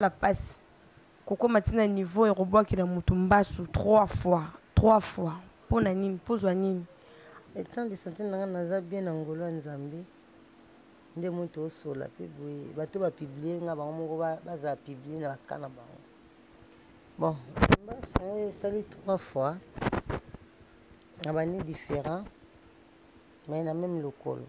la passe. Koko matina niveau et robot qui la mutumbasu 3 fois. Pour nanine, pour zoanine. Et tant de santé n'a bien angolo en Zambie. Nde moto so la publier. Bato ba publier nga ba mo ba za publier na kana ba. Bon, ça les 3 fois. Abani différent. Mais na même local.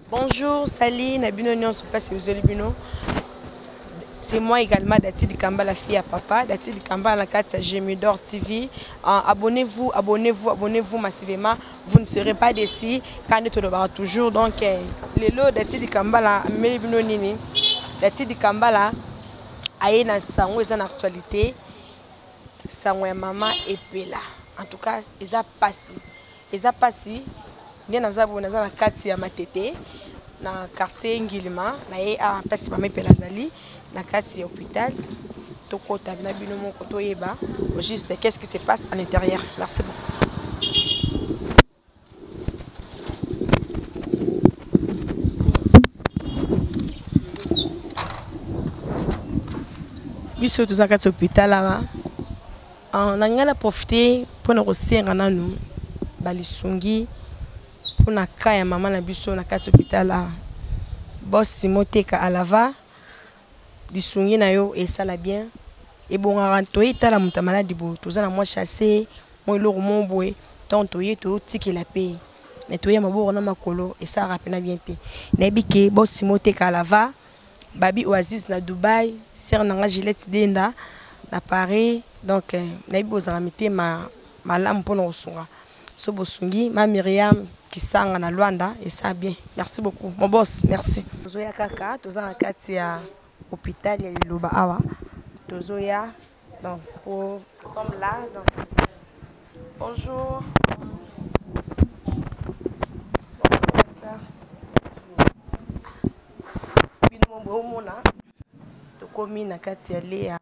Bonjour, Sali, Nabino Nyon, c'est moi également, Dati Dikamba, la fille à papa, Dati Dikamba, la carte Gemidor TV. Abonnez-vous massivement, vous ne serez pas déçus quand on aura toujours. Donc, les lots Dati Dikamba, la Melibino Nini, Dati Dikamba, la Aïna Sango, ils ont actualité, Sango maman et Pela. En tout cas, ils ont passé. Nous avons la carte ya matete na quartier Ngilima na a place mama Pelazali na carte ya hôpital tokota na bino moko toyeba juste qu'est-ce qui se passe à l'intérieur. Merci beaucoup. Biso tous en carte hôpital là on a profité pour nous resenga nanu balisungi na kaya maman na biso na kati hôpital la boss Simoteka alava bisungi na yo et ça la bien et bon rentoyer tala muta malade bo toza na moi chasser moi loro mon boy tant toyer to tiki la paix mais toyer maboro na makolo et ça rappelle bien té na bike boss Simoteka alava babi Oasis na Dubaï ser na Gillette Denda na Paris donc na bozanga mité ma lampe pour nous songa so bosungi ma Myriam qui sang na Luanda et ça bien. Merci beaucoup. Mon boss, merci. Tozoya kaka, toza na kati ya hôpital ya Liloba awa. Tozoya donc nous sommes là donc bonjour. Bino bomona. Tokomi na kati ya le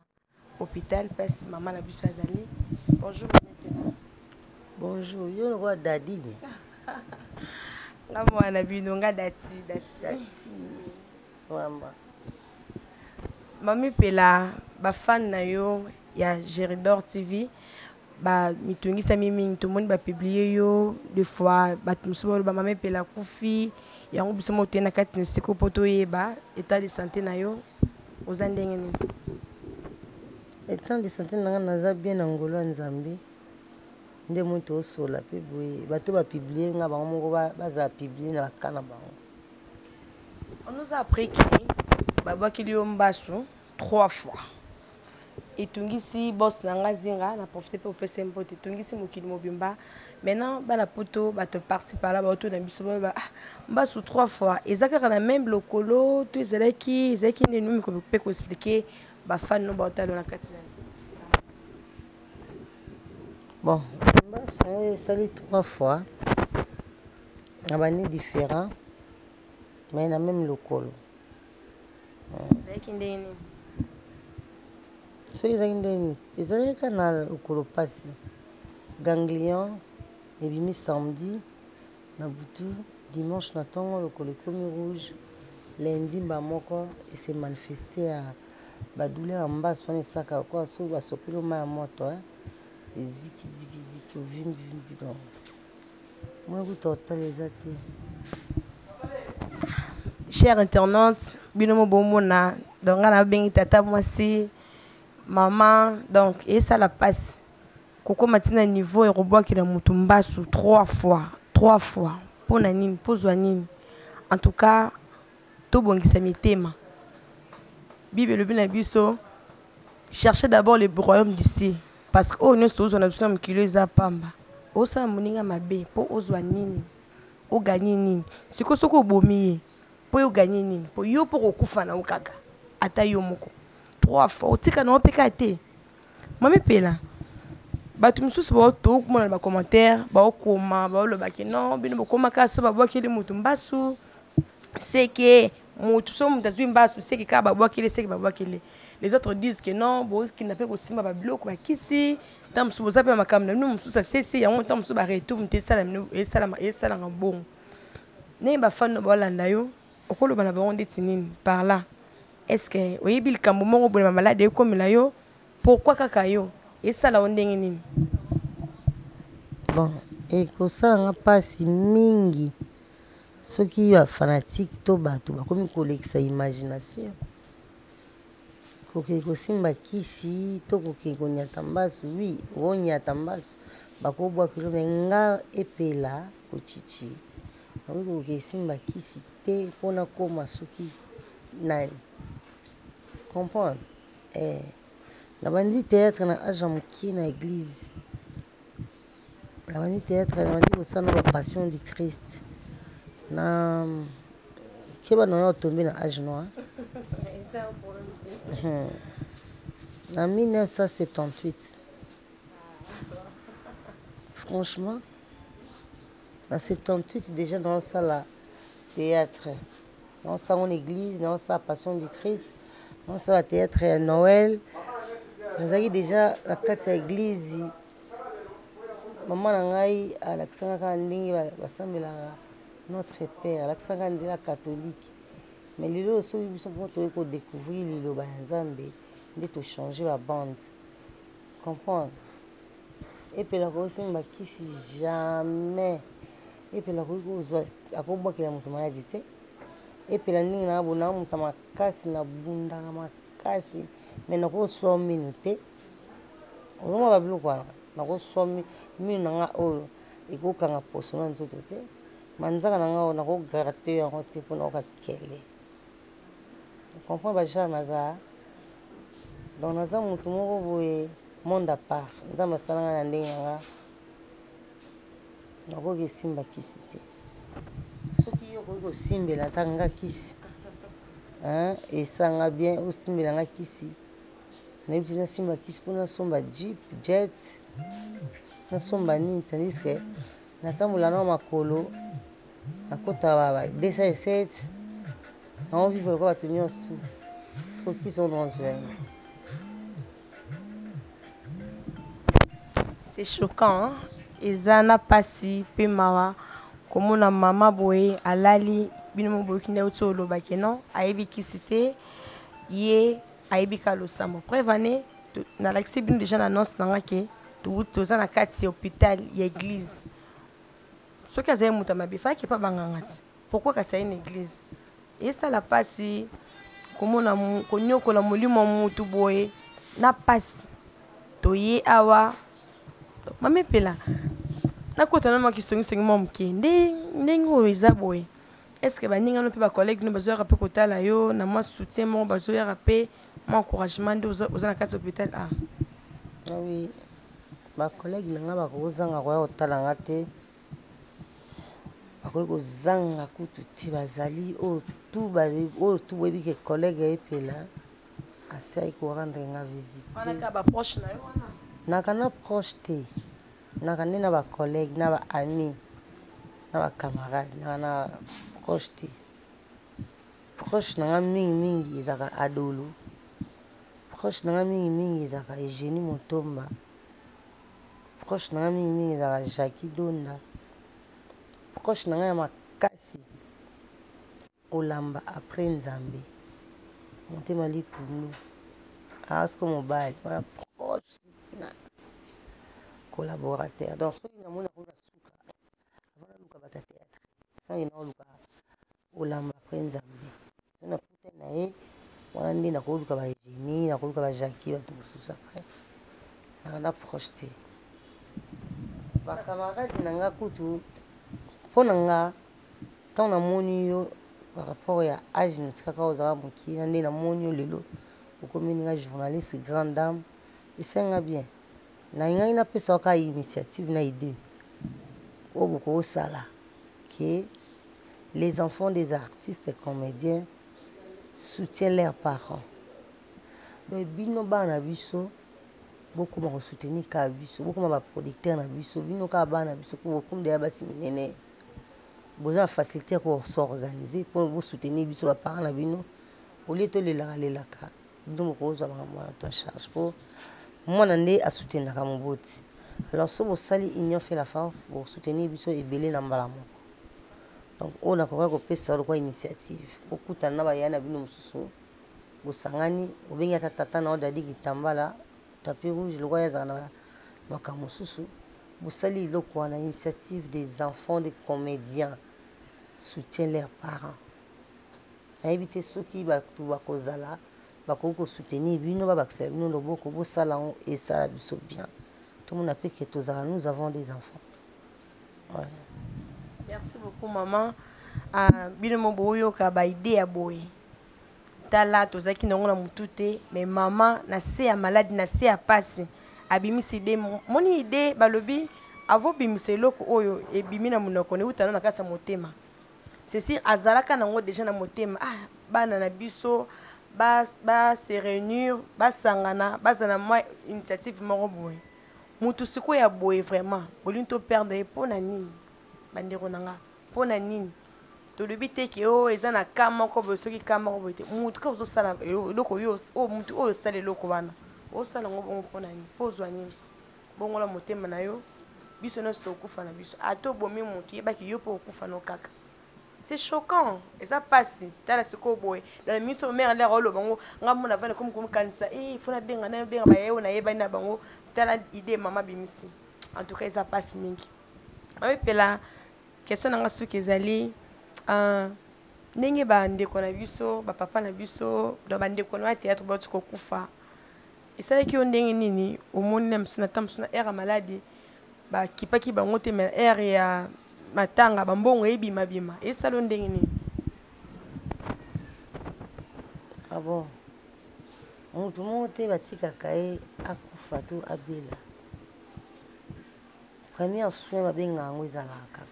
hôpital parce maman na biso azali. Bonjour. Bonjour, yo le roi Dadi. La mwana binonga dati. Wamba. Mami Pela ba fan na yo ya Geridor TV ba mitungisa mimi tout monde ba publier yo des fois ba tumso ba Mami Pela kufi yango biso moto na kati na siko poto yeba état de santé na yo ozandenge ni. État de santé na bien angolo en Zambie. Nde moto so la publier bato ba publier nga ba mo ba za publier na kana ba. On nous a appris que baba kilio mbasu 3 fois. Et tungisi boss nanga zinga na profiter pour pesa mpote tungisi mokili mobimba. Maintenant ba la poto ba te participer là ba to na biso ba mbasu 3 fois. Ezaka na même lokolo to ezaki ne nous ko pe ko expliquer ba fan no ba otalo na kati. Bon, ça les 3 fois. Abani différent. Mais na même local. Ils ont canal au Colopassi. Ganglion, et bien samedi, na Boutou, dimanche, na tongo, le Colocomi rouge, lundi, Bamoko, et s'est manifesté à Badoulé en bas, soit un sac à quoi, soit à sopir au main à moto. Ziki, au vim, bidon. Moi, vous t'entendez les athées. Chers internautes, binomo bomona, donc on a bien tata moi si maman donc et ça la passe. Koko matina niveau et robot qui la mutumbasu 3 fois. Pour nanine, pour zoanine. En tout cas, tout bon qui s'amitema. Bible le bien biso. Cherchez d'abord le royaume d'ici parce que oh nous sommes en absolument kilo za pamba. O sa moninga mabe pour ozoanine. O gagner nini. Siko soko bomiye. Pour yo gagner nini. Pour yo pour okufa na okaka. Ata yo moko. 3 fois. Otika na opeka te. Mami Pela. Batu misusu ba to kuma na commentaire, ba okoma, ba lo ba ke non, bino bokoma ka so ba bwa kele mutu mbasu. C'est que Les autres disent que non, bon, qui n'a pas aussi ma bloc, bah qui si, tant que vous avez ma caméra, nous, ça c'est, on tant que vous arrêtez, tout, vous ça la nous, et ça la bon. N'est pas fan de Bolanda yo, au col de la bande de par là. Est-ce que, oui, Bill Cambomo, bon, ma malade, comme la yo, pourquoi kakayo, et ça la onde nini. Bon, et que ça n'a pas si mingi. Ceux qui sont fanatiques, tout bateau, comme une sa imagination. Kokeko simba kisi to kokeko nyatambasu oui o nyatambasu bakobwa kilo menga epela kochichi kokeko simba kisi te pona koma suki nani comprendre na bandi théâtre na ajamuki na église na bandi théâtre na bandi kosana ba passion du Christ na keba na tomber na âge noir. En 1978, franchement, en 78, déjà dans la théâtre, dans une église, dans la Passion du Christ, dans la théâtre à Noël, nous avons déjà la carte de l'église. Maman nangai à l'accent kandingi basambela notre père, l'accent kandingi la catholique. Mais les gens sont pour découvrir les lois ensemble, de tout changer la bande. Comprendre? Et puis la grosse qui si jamais. Et puis la grosse à quoi qu'il a mon maladie. Et puis la ligne na bona mutama kasi na bunda ma kasi. Mais na ko so minute. On va bablu quoi. Na ko so mi na o iko kanga poso na nzoto te. Manzaka na ko garate en route pour na ka kele. Vous comprenez pas Naza? Donc Naza mutumo boye monde à part. Naza masala na ndenga. Na ko ke simba kisite. Soki yo ko simbela tanga kisi. Hein? Et ça nga bien au simbela nga kisi. Na bitu na simba kisi pona somba jeep, jet. Na somba ni tandis que na tambula na makolo. Na kota baba 207. On vit le quoi tenir sous ce qui sont dans c'est choquant, hein? Ezana pasi pe mawa comme na mama boye alali bino boye kinde utolo bakeno ayebi kisite ye ayebi kalo samo prévané na l'accès bino déjà na annonce na ngake to za na kati hôpital ya église soki azaye muta mabifa ki pa bangangati pourquoi ka sa une église et ça la pasi komona konyokola molimo mutu boye na pasi toye awa mame pela na kota na maki songi mom ke ndenge oyo eza boye est-ce que baninga no pe ba collègue no bazoyaka pe kotala yo na moi soutien mo bazoyaka pe mon encouragement de aux na kati hôpital ah oui ba collègue nga ba kozanga kwa kotala ngate bakoki kozanga kutu ti bazali oyo tu boyebi ke collègue epela asi ayi korendre nga visite naka na proche te naka nde na bacollègue na baami na bacamarade naka na proche te proche na nga mingimingi ezalaka adolo proche na nga mingimingi ezalaka Eugénie Motomba proche na nga mingimingi ezalaka Jackie Donda proche na nga ya makasi olamba après nzambe motema lipundu asko mobile wana proche na collaborateur donc soki namoni akoka suka avant naluka bata théâtre sangi naoluka olamba après nzambe so nakuta na ye wana nde nakoluka ba Eugénie nakoluka ba Jackie bato mosusu après naka na proche te bakamarade na nga kutu mpo na nga ntango namoni yo par rapport ya age natikaka ozala moki na nde namoni yo lelo okomi nga journaliste grande dame esenga bien na ngai napesa waka initiative na idée oyo bokosala que les enfants des artistes et comédiens soutiennent leurs parents donc bino bana biso bokoma kosoutenir ka biso bokoma baproducteur na biso bino kaka bana biso po bokumdeya basi minene vous avez facilité pour s'organiser, pour vous soutenir, vous les parents, au lieu de les laka. Donc, vous avez en charge pour moi, je à soutenir mon vote. Alors, si vous allez union fait la force, vous soutenir, vous et belé dans le donc, on a compris que c'est une initiative. Beaucoup de gens ont vous sangani, vous venez à tata na odadi kitambala, tapis rouge, le roi zana, makamususu. Vous saluez une initiative des enfants, des comédiens, soutiennent leurs parents. Invitez ceux qui va tout à cause là, va soutenir, nous va accepter, nous le beaucoup, vous salons et ça bien. Tout le monde a pu que nous avons des enfants. Ouais. Merci beaucoup, maman. Bino boyo ka ba idée à boy. Tala tozaki na ngona mutute, mais maman na se ya malade na se ya passe. Abimisi de moni idée balobi avo bimise loko oyo e bimina munoko ne utana na kasa motema. C'est si azalaka nango déjà na motema. Ah bana na biso ba se réunir, ba sangana, ba zana ma initiative moko boy. Mutu siko ya boy vraiment. Bolinto perdre pona nini. Bandeko nanga pona nini tolobi te ke o eza na kama ko bosoki kama ko bote mutu ka zo sala loko yo o mutu o sala loko bana o sala ngo bongo pona nini pozwa nini bongo la motema na yo biso no sto kufa na biso ato bomi mutu yebaki yo po kufa no kaka c'est choquant et ça passe tala siko boy dans la mission mère la rolo bango ngamo na vana comme kanisa fona benga na benga ba yewo na yeba na bango tala idée mama bimisi en tout cas ça passe mingi oui pela question nanga suki ezali ndenge bandeko na biso bapapa na biso do bandeko na théâtre bauti kokufa esalaki yo ndenge nini omoni na miso na ta miso na aire ya maladi bakipaki bango te me aire ya matanga bambongo ebimabima esala yo ndenge nini ah bon mutu moko te batikaka ye akufa to abela premier soin babengaka yango ezalaka kaka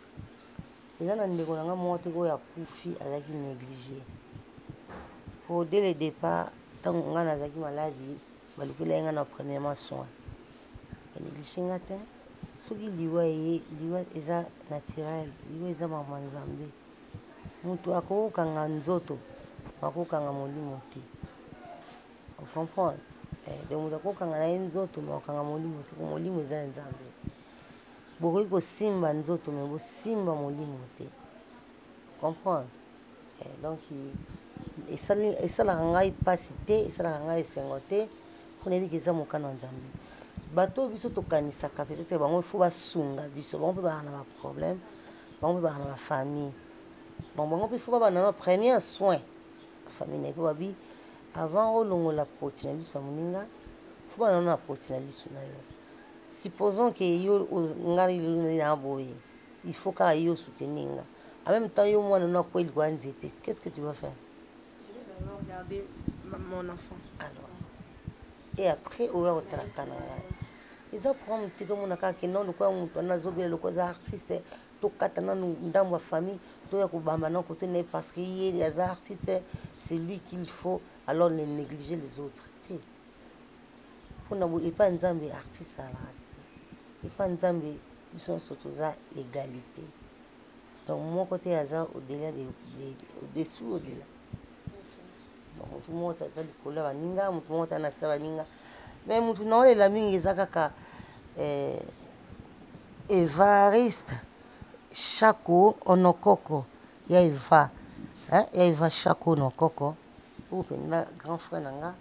eza na ndeko na nga moko te oyo akufi azalaki négligé po dès le départ ntango nga nazalaki maladi balukela ye nga na premièrement soin banéglige nga te soki liwa eza naturel liwa eza mama nzambe mutu akokokanga nzoto akokokanga molimo te ocomprendre donc mutu akokokanga na ye nzoto me okanga molimo te po molimo eza ya nzambe bokoki kosimba nzoto me bosimba molimo te comprendre donc esalaka ngai mpasi te esalaka ngai esengo te mpona yebiki eza mokano ya nzambe bato biso tokanisaka peut-être bango ifo basunga biso bango mpe baka na baproblème bango mpe baka na bafamille bon bango mpe ifo baba na bapremier soin famille na ifo babi avant olongola poti na biso ya moninga ifo bana na poti na liso na yo. Supposons que yo ngari na boye, il faut qu'à yo soutenir. En même temps, yo moi non quoi il doit nzete. Qu'est-ce que tu vas faire? Je vais d'abord regarder mon enfant. Alors. Et après on va au trakana. Ils ont pris petit comme on a qu'à non le quoi on a zobé le quoi artiste to katana dans ma famille to ya ko bamba non côté ne parce que il y a des artistes c'est lui qu'il faut alors ne négliger les autres. On n'a pas nzambe artiste à la et pas nzambe ils sont surtout à l'égalité donc mon côté hasard au-delà au-dessous au-delà donc tout le monde a dit que là ninga tout le monde a na ninga mais mutu na ole la mingi zakaka Evariste Chako Onokoko ya Eva hein ya Eva Chako Onokoko ou na grand frère nanga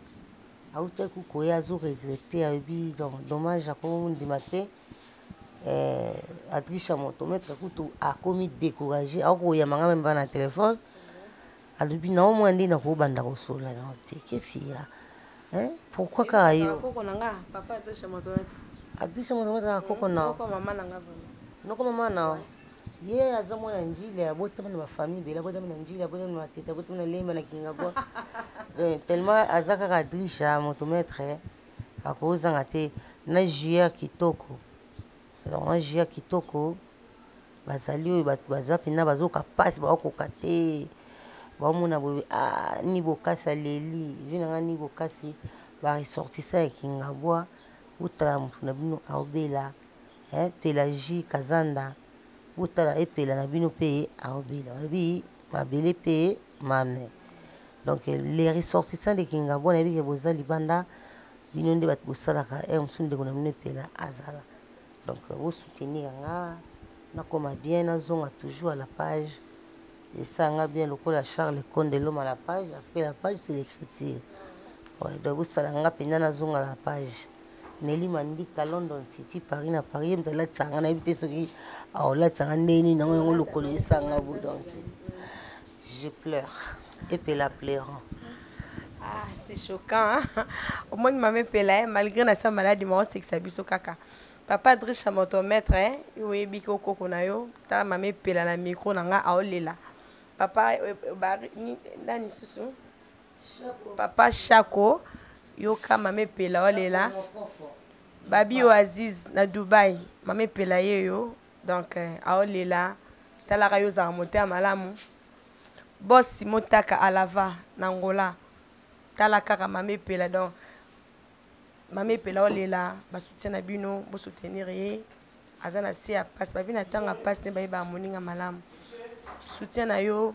autre coup koya zo regretter abi donc dommage à ko ndimate Adrisha motomètre kutu a commis découragé a ko ya manga même na téléphone alobi na au moins ndina ko banda ko sola na te qu'est-ce qu'il y a hein pourquoi ka yo koko nanga papa Adrisha motomètre koko na koko mama nanga noko mama na ye azomo na njile ya botama na famille bela botama na njile botama na tete botama na lemba na kingabo tellement azaka ka Adrisha motomètre a cause ngate na juillet kitoko donc na juillet kitoko bazali oyo bato baza pena bazoka pasi bakoka te baomona boye ni bokasi aleli vi nanga ni bokasi baresortisa ya kingabwa utala motu na bino aobela Pélagie Kazanda botala epela na bino pe aobela bi mabele pe mame. Donc les ressortissants de Kingabo na bi boza libanda bino nde bat bosalaka musu ndeko na bino epela azala. Donc vous soutenir nga na koma bien na zonga toujours à la page. Et ça nga bien le col à Charles Conde de l'homme à la page. Après la page c'est l'écriture. Ouais, donc vous savez nga pena na zonga à la page. Nelly Mandika London City Paris na Paris me la tsanga na éviter ce qui a la tsanga neni na ngo le col sanga vous donc je pleure et puis la pleurant. Ah, c'est choquant. Hein? Au moins, maman Pela, malgré sa maladie, moi, c'est que ça biso kaka. Papa Drish à motomètre, il y a biko koko na yo, ta maman Pela na micro na nga aolela. Papa nani susu? Papa Chako, yo ka maman Pela olela. Babi Oaziz na Dubaï, maman Pela yo, donc aolela. Talaka yo za monter à malamu. Boss Motaka Alava na Angola. Tala kaka mame pela donc mame pela olela ba soutien na bino bo soutenir ye azana si a passe ba bina tanga passe ne ba ba moninga malam soutien na yo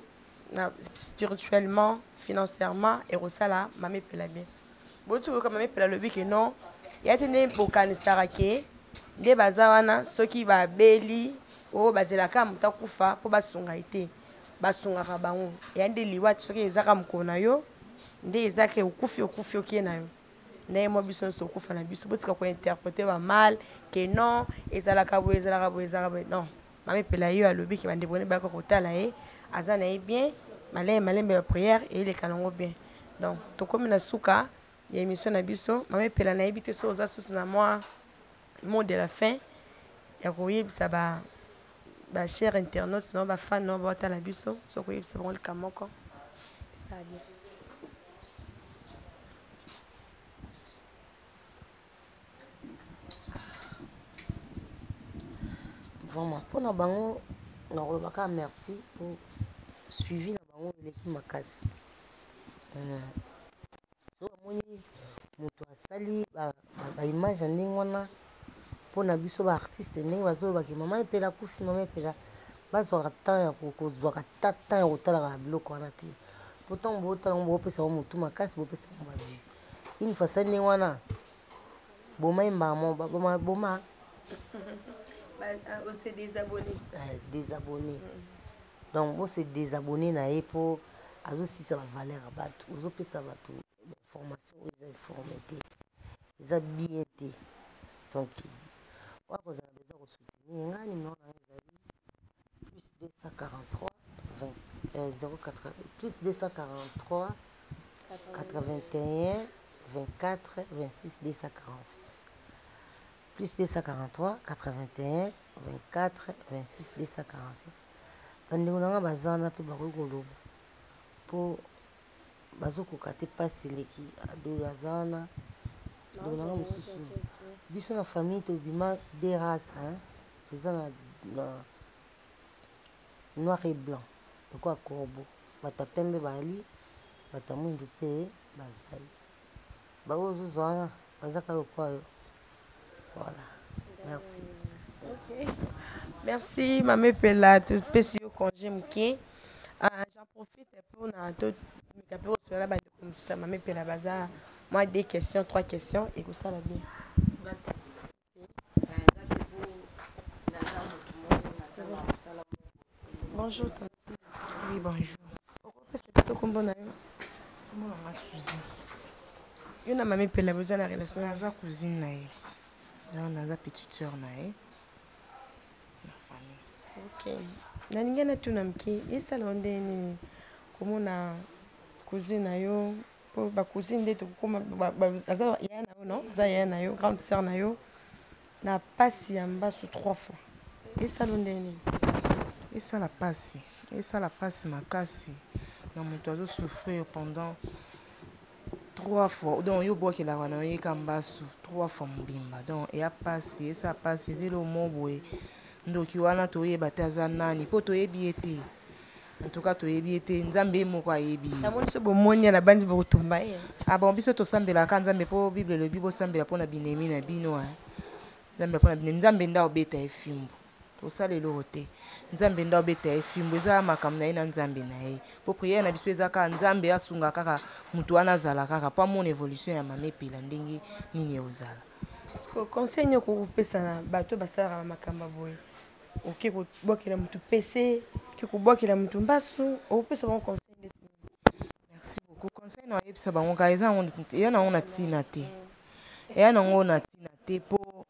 na spirituellement financièrement et rosala mame pela bien botu ko mame pela lobi que non ya tene bokanisaka ke nde baza wana soki ba beli o bazelaka mutakufa po basunga ite basungaka bango ya nde liwati soki ezaka mukona yo nde ezake okufi okie na yo naye mo biso nso okufa na biso botika ko interpréter ba mal que non ezalaka bo non mame pela yo alobi ke bande bone ba ko kotala ye azana ye bien malembe ya prière et les kanongo bien donc to comme na suka ya émission na biso mame pela na yebite so za susu na moi mot de la fin ya ko yebisa ba chers internautes no ba fan no ba tala biso so ko yebisa ba le kamoko ça bien. Vraiment, pour nous, nous merci pour suivi na l'équipe Makasi. So, moto asali ba image ndingona pour na biso ba artiste ndenge bazo ba ki mama epela kufi mama epela bazo rata ya ko zwa tata ya kotala ka biloko wana te. Pourtant botala ngo pesa moto Makasi bopesa mo ba vie. Une fois ça ndingona boma mbamo boma on s'est désabonné. Désabonné. Donc, on s'est désabonné pour aussi ça va valeur à battre. Vous avez ça va tout information, vous avez informé, vous avez bien été. Donc, vous avez besoin de soutenir. Nous avons plus 243 080 plus 243 81 24 26 246. Plus 243 81 24 26 246. Bandeko nanga bazana pe bakoloba po bazokokate pasi leki ado bazana ndeko nanga mosusu biso na famille tobima des races toza na noir et blanc lokola corbeau bata pembe bali bata mwindu mpe bazali baoyo ozozwa wana bazaka lokola yo. Voilà, merci. Okay. Merci, Mamé Pela, tu peux si au congé mouké. J'en profite pour na tout capiro sur la base comme ça, Mamé Pela baza. Moi des questions, 3 questions et que ça va bien. Bonjour. Oui, bonjour. Pourquoi c'est ça comme bon aïe? Comment on va cousine? Il y a Mamé Pela besoin de la relation. La cousine naïe. On a la petite soeur naïe. La famille. Ok. Naningana tu namki. Et ça l'onde ni comment na cousine nayo pour ba cousine de tout comme aza ya na non aza ya na yo grande sœur na yo na passe yamba sous 3 fois. Et ça l'onde ni. Et ça la passe. Et ça la passe makasi. Na moto azo souffrir pendant 3 fois. Donc yo bois que la wana yi kambasu 3 fois mbimba. Donc et a passé et ça passe c'est le mot boy. Ndoki wana to yeba taza nani po to yebi ete. En tout cas to yebi ete nzambe moko ayebi. Na moni so bomoni na bandi botumba ye. Ah bon biso to sambela ka nzambe po Bible le Bible sambela po na binemi na bino Nzambe po na binemi nzambe nda obeta efimbo. osalelo te nzambe nda obeta ye fimbo eza makambo na ye na nzambe na ye po priere na biso eza kaka nzambe asunga kaka mutu wana azala kaka po amona évolution ya mama epela ndenge nini ozala conseil nini okopesa na bato basalaka makambo boye oke kobwakela mutu pese oke kobwakela mutu mbasu okopesa bango conseil ndeti merci beaucoup conseil na oyebisa bango kaka eza nango na ntina te eya nango na ntina te po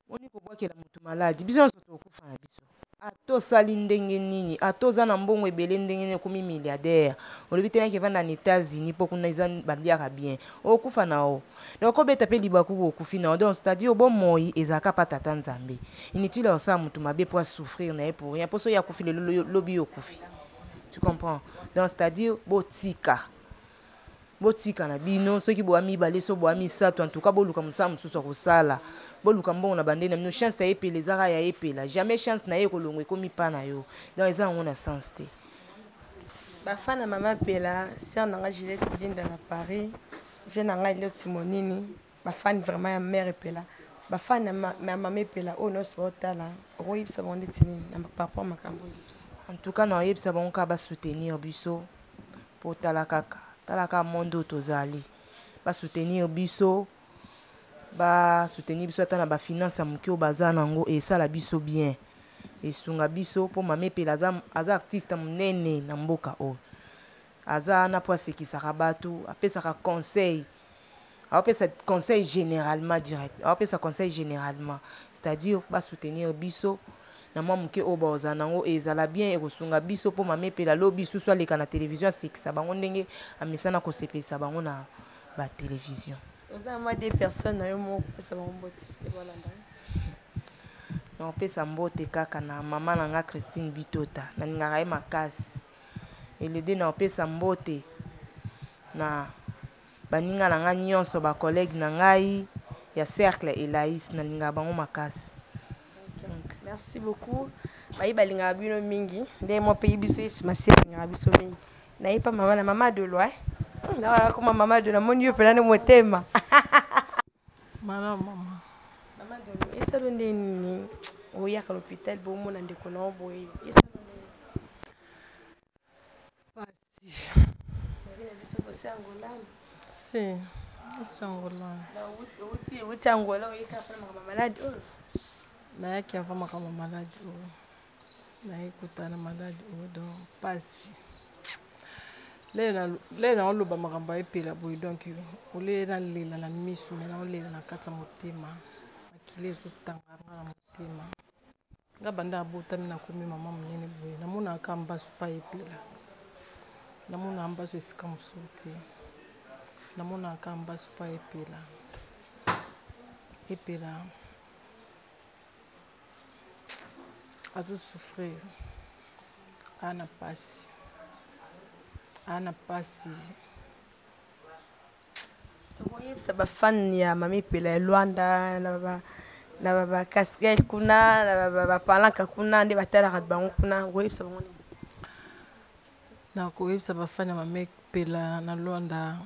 oni kobwakela mutu maladi biso nyonso tokokufa na biso atosali ndenge nini atoza na mbongo ebele ndenge nini okomi milliardaire olobi te naki evanda na États-Unis mpo kuna eza baliaka bien okufa na o donc okobeta mpe libaku okufi na o donc c'est-à-dire bomoi ezalaka pa tata nzambe inutile osala mutu mabe po asouffrir na ye pour rien mpo so oyo akufi lelo lobi okufi tu comprends donc c'est-à-dire botika na bino soki boa mibale so boa misato en tout cas boluka mosala mosusu akosala boluka mbongo na bandeni na bino chance ya epela ezaka ya epela jamais chance na ye kolongo ekomi pa na yo donc eza yango na sens te bafana na mama pela sere na nga Juliette Dinda na Paris vie na nga Elio Timonini bafani vraiment ya mère epela bafani na mama epela oyo nyonso baotala okoyebisa bango ndeti nini na rapport makambo en tout cas na oyebisa bango kaka basoutenir biso po tala kaka monde oyo tozali basoutenir biso ata na bafinance ya moke oyo baza nango esala biso bien esunga biso mpo mama epela aza artiste monene na mboka oyo aza na po asekisaka bato apesaka conseil aopesa conseil généralement direct aopesa conseil généralement c'est-à-dire basoutenir biso na mwa moke oyo baoza nango ezala bien ekosunga biso mpo mama epela lobi susu aleka na télévision asekisa bango ndenge amesana kosepelisa bango na batelevizio oza mwa des personnes na yo moko kopesa bango mbote na opesa mbote kaka na mama na nga Christine Bitota nalingaka ye makasi elede na opesa mbote na baninga na nga nyonso bacollègue na ngai ya cercle Elaïs nalingaka bango makasi. Merci beaucoup. Bayi balingaka bino mingi nde mo pays biso yesu masi balingaka biso mingi nayepa mama na mama de loi na koma mama de la moni yo pelane motema mama de loi esalo nde nini oyaka l'hôpital bomona ndeko na oboye esalo nde pasi biso bose Angola si biso Angola na uti Angola oyeka pa mama malade oh nayaki avant makambo maladi oyo nayekutana maladi oyo donc pasi lelo naoloba makambo ayepela boye donc ole nalela na miso me naolela na kati ya motema makili ezotanga nga na motema nga banda abotami nakomi mama monene boye namonaka mbaso pa epela namonaka mbaso esika mosusu te namonaka mbaso pa epela azosouffrir ana pasi oyebisa bafani ya mama epela ya Luanda na bakaskel kuna na bapalanka kuna nde batalaka bango kuna oyebisa bango nini nakoyebisa bafani ya mama epela na Luanda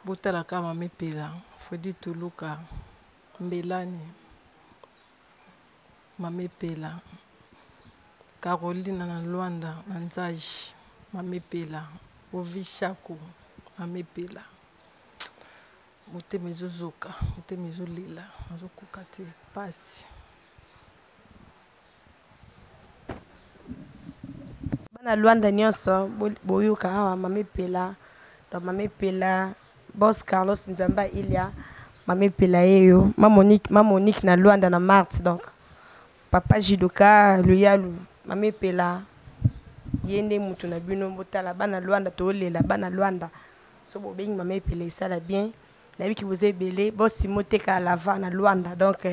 botalaka mama epela Fredi Tuluka Mbelani mama epela Carolina na Luanda na Nzaji mama epela Ovishako mama epela motema ezozoka motema ezolela azokoka te pasi bana Luanda nyonso boyoka awa mama epela donc mama epela boss Carlos Nzamba Ilia mama epela yeyo Monique na Luanda na Marthe donc papa Jidoka Luyalu mama epela yende mutu na bino botala bana Luanda tolela bana Luanda so bobengi mama epela esala bien na biki boze belé boss moteka lava na Luanda donc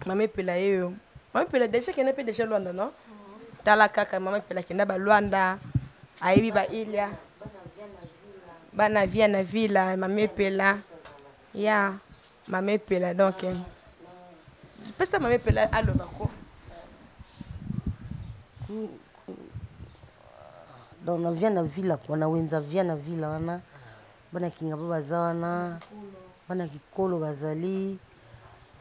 mama epela yeyo mama epela déjà kena pe déjà Luanda non tala kaka mama epela kenda ba Luanda ayebi ba Ilia bana via na villa mama epela ya mama epela donc pesa mama epela aloba ko donc na via na villa wana wenza via na villa wana bana kinga baza wana bana kikolo bazali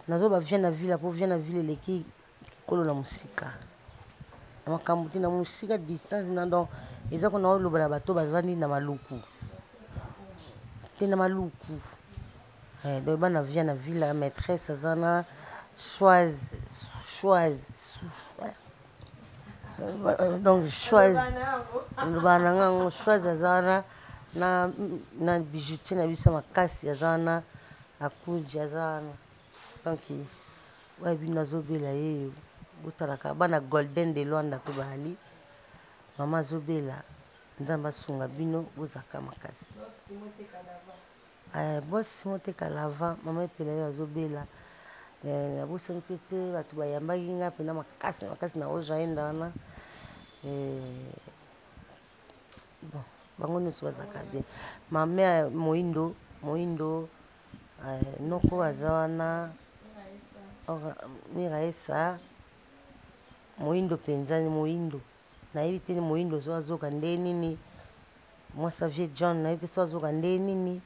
nazo ba vient na ville pour vient na ville eleki kolo na musika na makambo te na musika distance na donc eza ko na oloba bato bazwani na maluku te na maluku donc bana vient na ville la maîtresse azana choise donc choise bana ngango choise azana na bijoutier na biso makasi azana akuji azana donc ouais bino azobela ye botalaka bana golden de Luanda pe bali mama azobela nzamba sunga bino bozaka makasi bosi moteka lava mama epela yo azobela na bosani pe te bato bayambaki nga mpena makasi na ojaenda wana bon bango nyonso bazaka bien mame moindo noko aza wana miraesa moindo mpenza moindo nayebi te moindo so azoka nde nini mwasa vie John nayebi te so azoka nde nini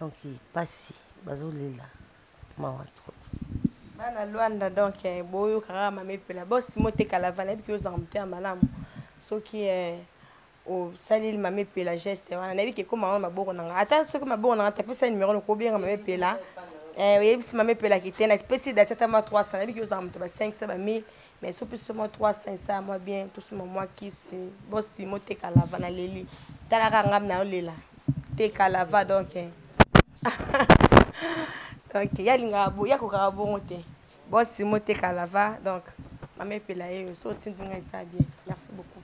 donc pasi bazolela mawa trop bana Luanda donc boyo kaka mama epela bosi moteka lava nayebi ki ozanga motema malamu soki osaleli mama epela geste wana nayebi ke ekoma wana maboko na nga ata soki maboko na nga tapesa numéro nokobenga mama epela oyebisi mama epelaki te napesi dati ata mwa 300 nayebi ki ozanga moto ba 500 ba 1000 mais so pesi mwa 300 ça mwa bien tosoma mwa kisi bosi moteka lava na leli talaka ngam na olela teka lava donc donc ya kokaka bongo te bosi moteka lava donc mama epela ye so otindinga esa bien merci beaucoup.